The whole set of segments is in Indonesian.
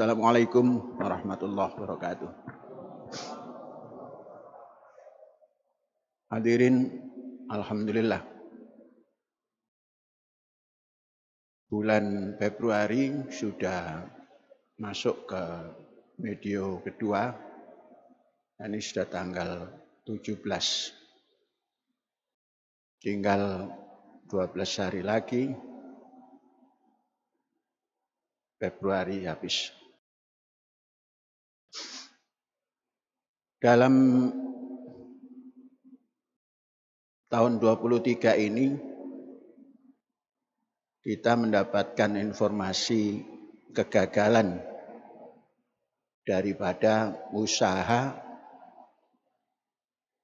Assalamualaikum warahmatullahi wabarakatuh. Hadirin, alhamdulillah. Bulan Februari sudah masuk ke medio kedua. Ini sudah tanggal 17. Tinggal 12 hari lagi Februari habis. Dalam tahun 23 ini kita mendapatkan informasi kegagalan daripada usaha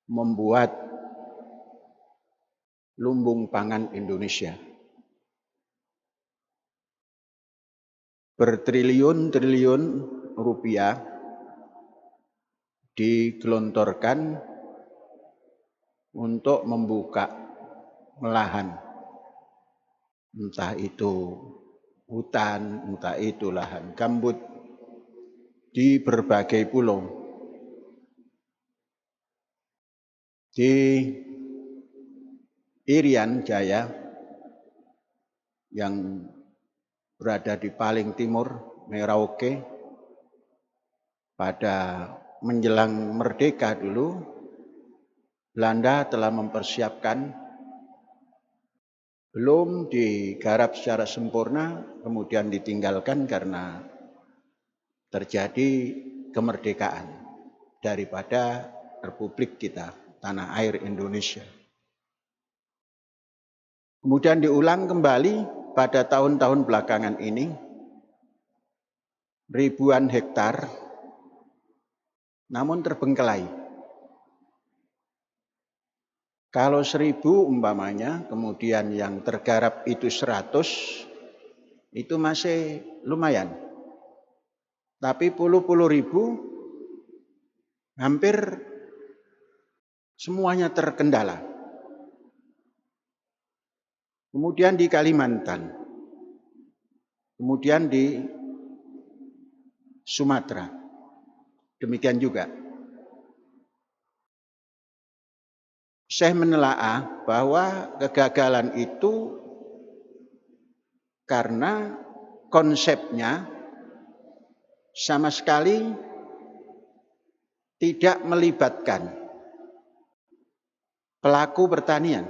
membuat lumbung pangan Indonesia. Bertriliun-triliun rupiah digelontorkan untuk membuka lahan, entah itu hutan, entah itu lahan gambut di berbagai pulau. Di Irian Jaya yang berada di paling timur Merauke, pada menjelang merdeka dulu, Belanda telah mempersiapkan, belum digarap secara sempurna, kemudian ditinggalkan karena terjadi kemerdekaan daripada Republik kita, tanah air Indonesia. Kemudian diulang kembali pada tahun-tahun belakangan ini, ribuan hektar, namun terbengkelai. Kalau 1.000 umpamanya, kemudian yang tergarap itu 100, itu masih lumayan. Tapi puluh-puluh ribu, hampir semuanya terkendala. Kemudian di Kalimantan, kemudian di Sumatera, demikian juga. Saya menelaah bahwa kegagalan itu karena konsepnya sama sekali tidak melibatkan pelaku pertanian,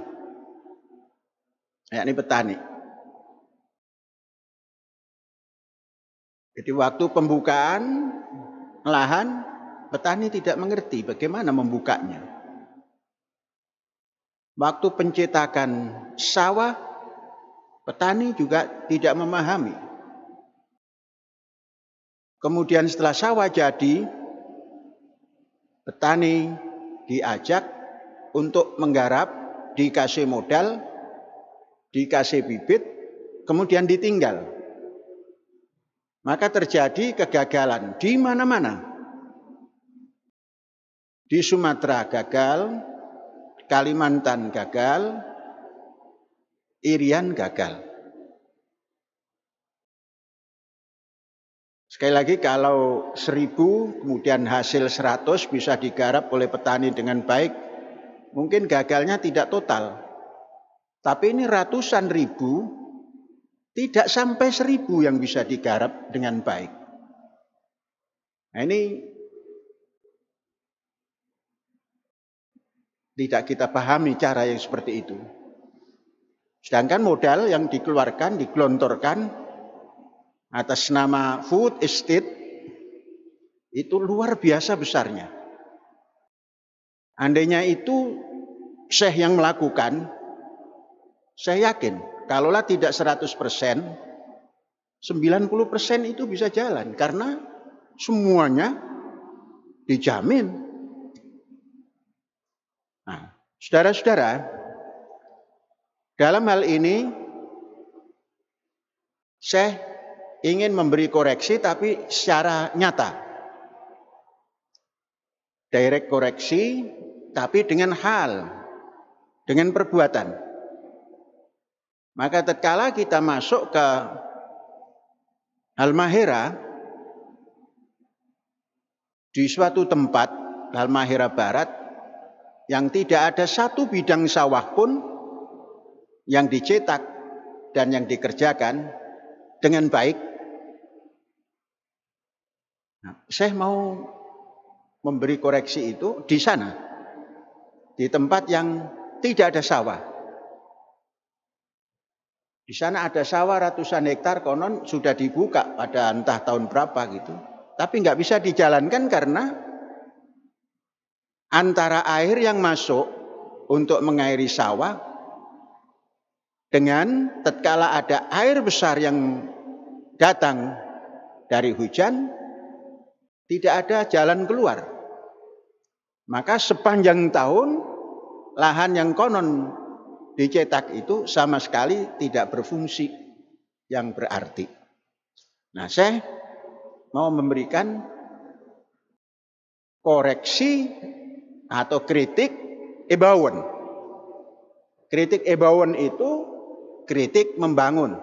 yakni petani. Jadi waktu pembukaan lahan, petani tidak mengerti bagaimana membukanya. Waktu pencetakan sawah, petani juga tidak memahami. Kemudian setelah sawah jadi, petani diajak untuk menggarap, dikasih modal, dikasih bibit, kemudian ditinggal. Maka terjadi kegagalan di mana-mana. Di Sumatera gagal, Kalimantan gagal, Irian gagal. Sekali lagi, kalau 1.000 kemudian hasil 100 bisa digarap oleh petani dengan baik, mungkin gagalnya tidak total. Tapi ini ratusan ribu, tidak sampai 1.000 yang bisa digarap dengan baik. Nah, ini tidak kita pahami cara yang seperti itu. Sedangkan modal yang dikeluarkan, digelontorkan atas nama food estate itu luar biasa besarnya. Andainya itu Syekh yang melakukan, saya yakin kalaulah tidak 100%, 90% itu bisa jalan karena semuanya dijamin. Nah, saudara-saudara, dalam hal ini saya ingin memberi koreksi tapi secara nyata. Direct koreksi tapi dengan hal, dengan perbuatan. Maka tatkala kita masuk ke Halmahera, di suatu tempat Halmahera Barat yang tidak ada satu bidang sawah pun yang dicetak dan yang dikerjakan dengan baik. Nah, saya mau memberi koreksi itu di sana, di tempat yang tidak ada sawah. Di sana ada sawah ratusan hektar, konon sudah dibuka pada entah tahun berapa gitu. Tapi nggak bisa dijalankan karena antara air yang masuk untuk mengairi sawah dengan tatkala ada air besar yang datang dari hujan, tidak ada jalan keluar. Maka sepanjang tahun lahan yang konon dicetak itu sama sekali tidak berfungsi yang berarti. Nah, saya mau memberikan koreksi atau kritik Ebawen. Kritik Ebawen itu kritik membangun.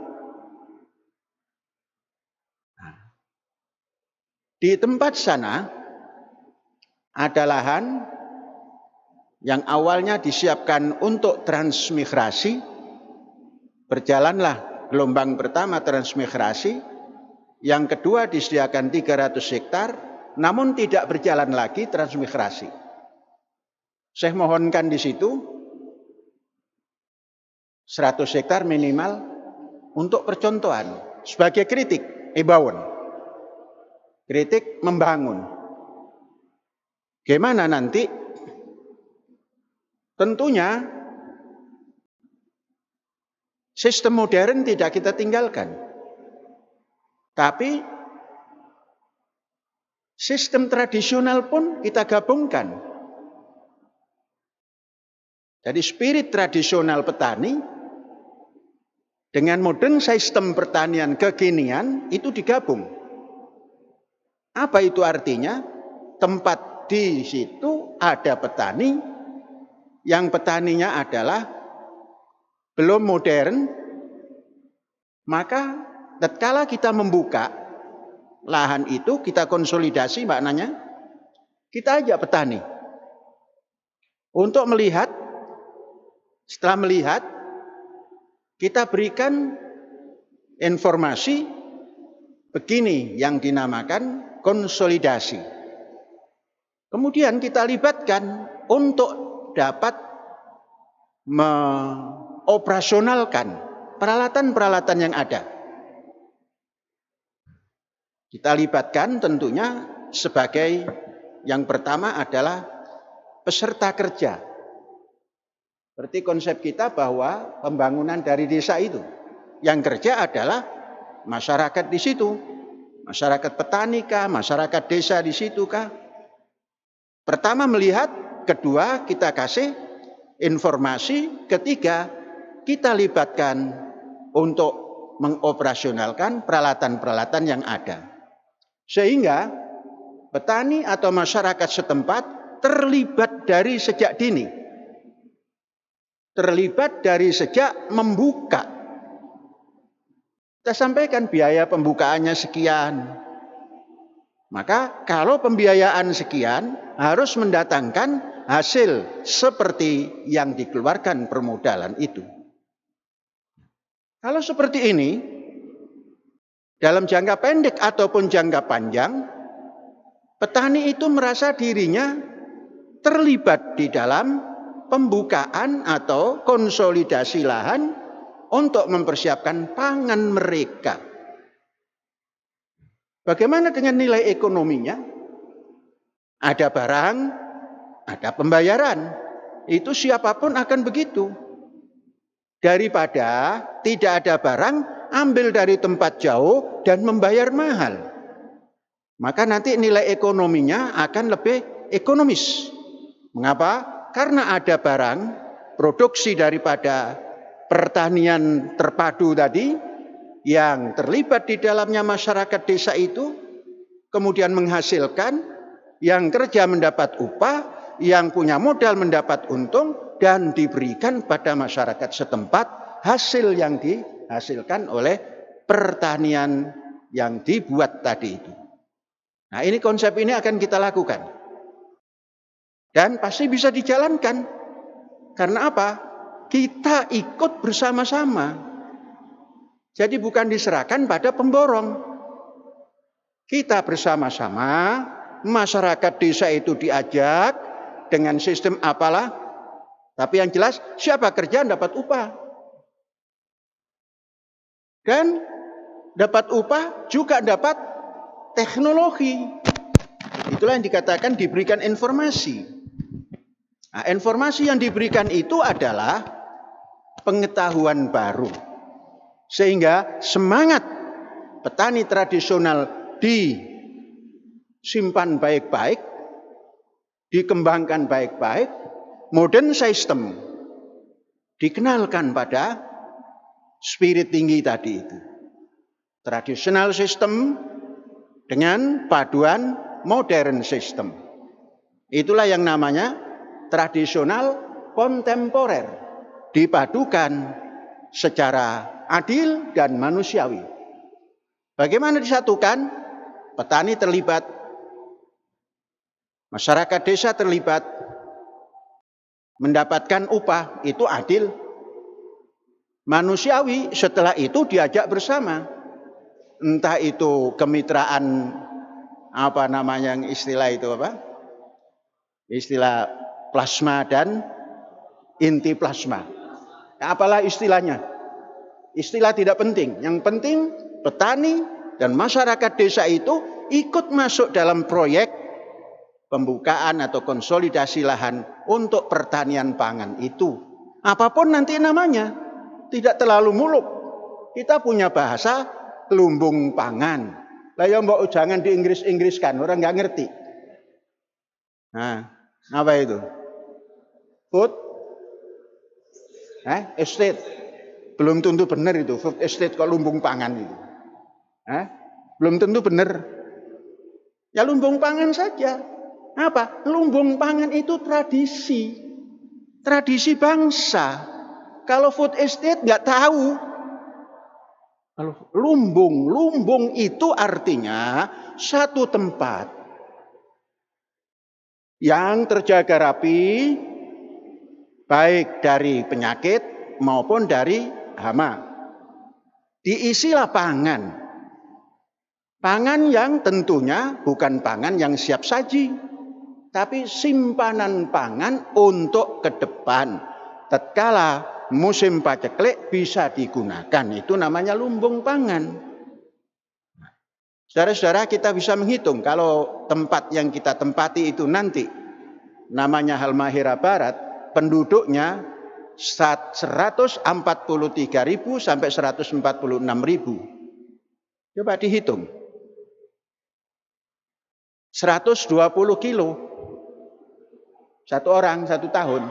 Nah, di tempat sana ada lahan yang awalnya disiapkan untuk transmigrasi, berjalanlah gelombang pertama transmigrasi, yang kedua disediakan 300 hektar, namun tidak berjalan lagi transmigrasi. Saya mohonkan di situ 100 hektar minimal untuk percontohan, sebagai kritik Ebawen, kritik membangun. Gimana nanti? Tentunya sistem modern tidak kita tinggalkan. Tapi sistem tradisional pun kita gabungkan. Jadi spirit tradisional petani dengan modern sistem pertanian kekinian itu digabung. Apa itu artinya? Tempat di situ ada petani yang petaninya adalah belum modern, maka tatkala kita membuka lahan itu, kita konsolidasi maknanya, kita ajak petani untuk melihat, setelah melihat, kita berikan informasi begini yang dinamakan konsolidasi. Kemudian kita libatkan untuk dapat mengoperasionalkan peralatan-peralatan yang ada. Kita libatkan tentunya sebagai yang pertama adalah peserta kerja. Seperti konsep kita bahwa pembangunan dari desa itu, yang kerja adalah masyarakat di situ, masyarakat petani kah, masyarakat desa di situ kah. Pertama melihat, kedua kita kasih informasi, ketiga kita libatkan untuk mengoperasionalkan peralatan-peralatan yang ada. Sehingga petani atau masyarakat setempat terlibat dari sejak dini. Terlibat dari sejak membuka. Kita sampaikan biaya pembukaannya sekian. Maka kalau pembiayaan sekian harus mendatangkan hasil seperti yang dikeluarkan permodalan itu. Kalau seperti ini, dalam jangka pendek ataupun jangka panjang, petani itu merasa dirinya terlibat di dalam pembukaan atau konsolidasi lahan untuk mempersiapkan pangan mereka. Bagaimana dengan nilai ekonominya? Ada barang, ada pembayaran. Itu siapapun akan begitu. Daripada tidak ada barang, ambil dari tempat jauh dan membayar mahal. Maka nanti nilai ekonominya akan lebih ekonomis. Mengapa? Karena ada barang, produksi daripada pertanian terpadu tadi, yang terlibat di dalamnya masyarakat desa itu, kemudian menghasilkan, yang kerja mendapat upah, yang punya modal mendapat untung, dan diberikan pada masyarakat setempat hasil yang dihasilkan oleh pertanian yang dibuat tadi itu. Nah, ini konsep ini akan kita lakukan. Dan pasti bisa dijalankan. Karena apa? Kita ikut bersama-sama. Jadi bukan diserahkan pada pemborong. Kita bersama-sama, masyarakat desa itu diajak dengan sistem apalah. Tapi yang jelas, siapa kerjaan dapat upah. Dan dapat upah juga dapat teknologi. Itulah yang dikatakan diberikan informasi. Nah, informasi yang diberikan itu adalah pengetahuan baru. Sehingga semangat petani tradisional disimpan baik-baik, dikembangkan baik-baik, modern system dikenalkan pada spirit tinggi tadi itu. Traditional system dengan paduan modern system. Itulah yang namanya tradisional kontemporer, dipadukan secara adil dan manusiawi. Bagaimana disatukan? Petani terlibat, masyarakat desa terlibat, mendapatkan upah, itu adil. Manusiawi, setelah itu diajak bersama. Entah itu kemitraan, apa namanya yang istilah itu apa? Istilah plasma dan inti plasma. Apalah istilahnya? Istilah tidak penting. Yang penting petani dan masyarakat desa itu ikut masuk dalam proyek pembukaan atau konsolidasi lahan untuk pertanian pangan itu. Apapun nanti namanya, tidak terlalu muluk. Kita punya bahasa lumbung pangan. Lah ya mbok jangan di Inggris-Inggriskan, orang nggak ngerti. Nah, apa itu? Food estate. Belum tentu benar itu, food estate kok lumbung pangan itu. Belum tentu benar. Ya lumbung pangan saja. Apa? Lumbung pangan itu tradisi. Tradisi bangsa. Kalau food estate nggak tahu. Kalau lumbung itu artinya satu tempat yang terjaga rapi, baik dari penyakit maupun dari hama. Diisilah pangan. Pangan yang tentunya bukan pangan yang siap saji, tapi simpanan pangan untuk ke depan. Tatkala musim paceklik bisa digunakan. Itu namanya lumbung pangan. Saudara-saudara, kita bisa menghitung kalau tempat yang kita tempati itu nanti namanya Halmahera Barat, penduduknya 143.000 sampai 146.000. Coba dihitung. 120 kilo. Satu orang, 1 tahun.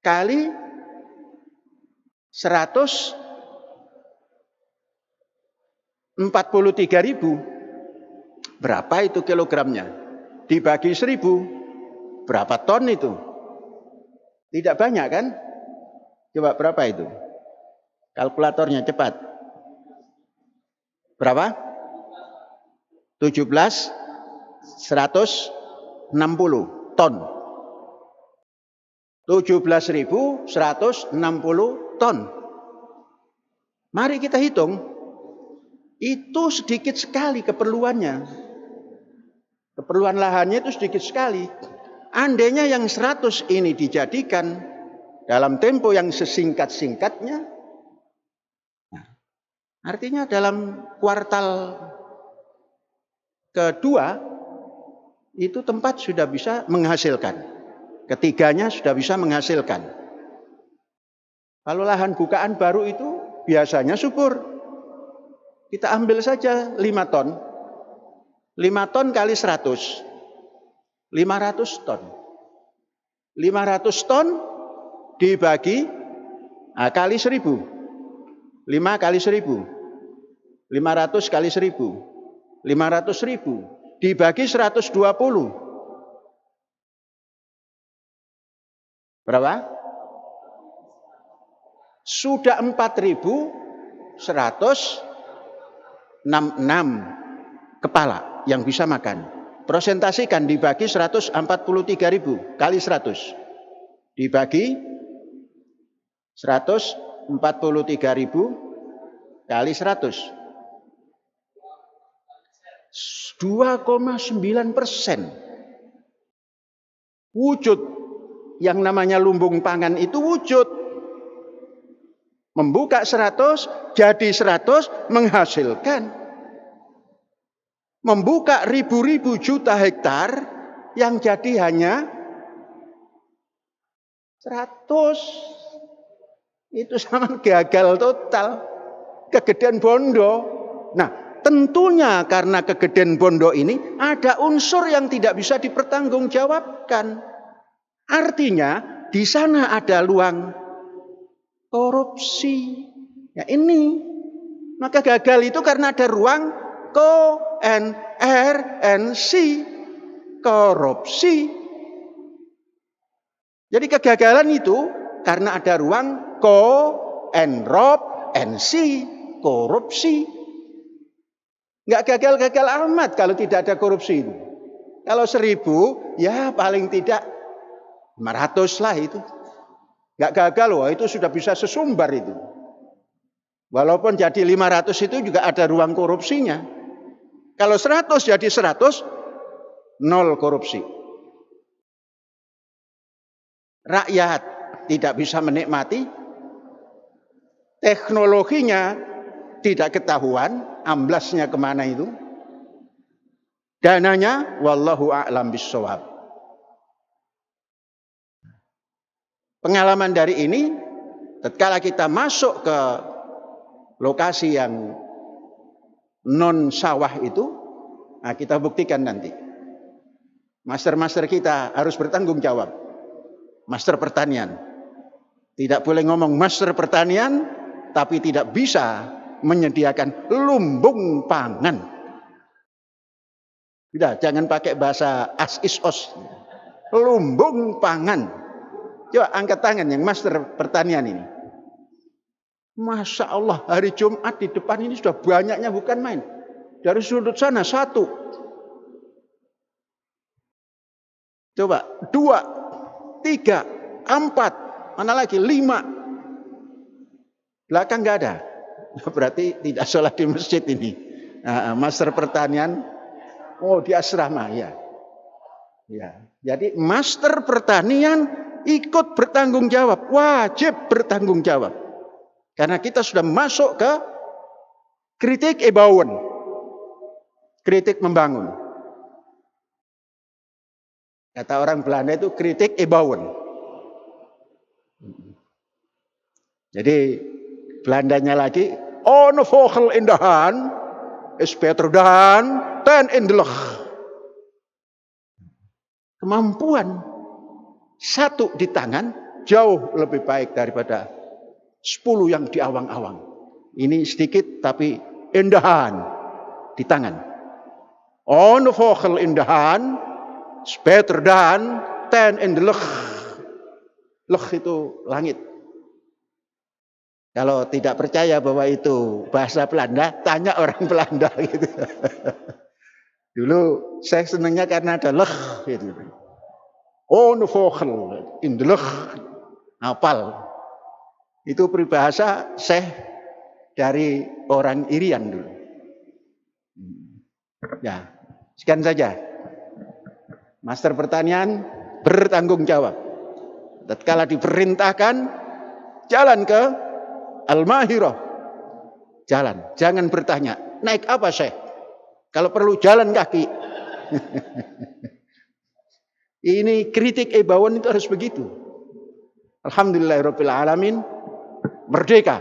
Kali 143.000. Berapa itu kilogramnya? Dibagi 1.000. Berapa ton itu? Tidak banyak kan? Coba berapa itu? Kalkulatornya cepat. Berapa? 17.160 ton. 17.160 ton. Mari kita hitung. Itu sedikit sekali keperluannya. Keperluan lahannya itu sedikit sekali. Andainya yang 100 ini dijadikan dalam tempo yang sesingkat-singkatnya, artinya dalam kuartal kedua itu tempat sudah bisa menghasilkan. Ketiganya sudah bisa menghasilkan. Kalau lahan bukaan baru itu biasanya subur. Kita ambil saja 5 ton. 5 ton kali 100. 500 ton. 500 ton dibagi kali 1.000. 5 kali 1.000. 500 kali 1.000. 500.000 dibagi 120. Berapa? Sudah 4.166. kepala yang bisa makan. Prosentasikan dibagi 143.000 kali 100. Dibagi 143.000 kali 100. 2,9%. Wujud. Yang namanya lumbung pangan itu wujud. Membuka 100, jadi 100, menghasilkan. Membuka ribu-ribu juta hektar, yang jadi hanya 100. Itu sama gagal total. Kegedean bondo. Nah, tentunya karena kegedean bondo ini ada unsur yang tidak bisa dipertanggungjawabkan. Artinya di sana ada ruang korupsi. Ya ini. Maka gagal itu karena ada ruang KNRNC, korupsi. Jadi kegagalan itu karena ada ruang KNROP-NC, korupsi. Nggak gagal-gagal amat kalau tidak ada korupsi itu. Kalau 1.000, ya paling tidak 500 lah itu. Nggak gagal loh, itu sudah bisa sesumbar itu. Walaupun jadi 500 itu juga ada ruang korupsinya. Kalau 100 jadi 100, 0 korupsi. Rakyat tidak bisa menikmati, teknologinya tidak ketahuan, amblasnya kemana itu. Dananya, wallahu a'lam bishawab. Pengalaman dari ini, tatkala kita masuk ke lokasi yang non sawah itu, nah kita buktikan nanti. Master-master kita harus bertanggung jawab. Master pertanian. Tidak boleh ngomong master pertanian, tapi tidak bisa menyediakan lumbung pangan. Tidak, jangan pakai bahasa as-is-os. Lumbung pangan. Coba angkat tangan yang master pertanian ini. Masya Allah, hari Jumat di depan ini sudah banyaknya, bukan main. Dari sudut sana 1. Coba 2, 3, 4, mana lagi 5. Belakang nggak ada. Berarti tidak sholat di masjid ini. Nah, master pertanian, oh di asrama ya. Ya, jadi master pertanian ikut bertanggung jawab, wajib bertanggung jawab. Karena kita sudah masuk ke kritik ebauwen. Kritik membangun. Kata orang Belanda itu kritik ebauwen. Jadi Belandanya lagi, on vogel in the hand is better than 10 in the leg. Kemampuan 1 di tangan jauh lebih baik daripada 10 yang di awang-awang. Ini sedikit tapi in the hand, di tangan. On the vogel in the hand is better than 10 in the leg. Leg itu langit. Kalau tidak percaya bahwa itu bahasa Belanda, tanya orang Belanda gitu. Dulu saya senangnya karena ada leg gitu. On the vogel in the leg. Hafal. Itu peribahasa Syekh dari orang Irian dulu. Ya, sekian saja. Master pertanian bertanggung jawab. Tatkala diperintahkan, jalan ke Al-Mahirah. Jalan, jangan bertanya, naik apa Syekh? Kalau perlu jalan kaki. Ini kritik ebauwen itu harus begitu. Alhamdulillahirabbil alamin, merdeka.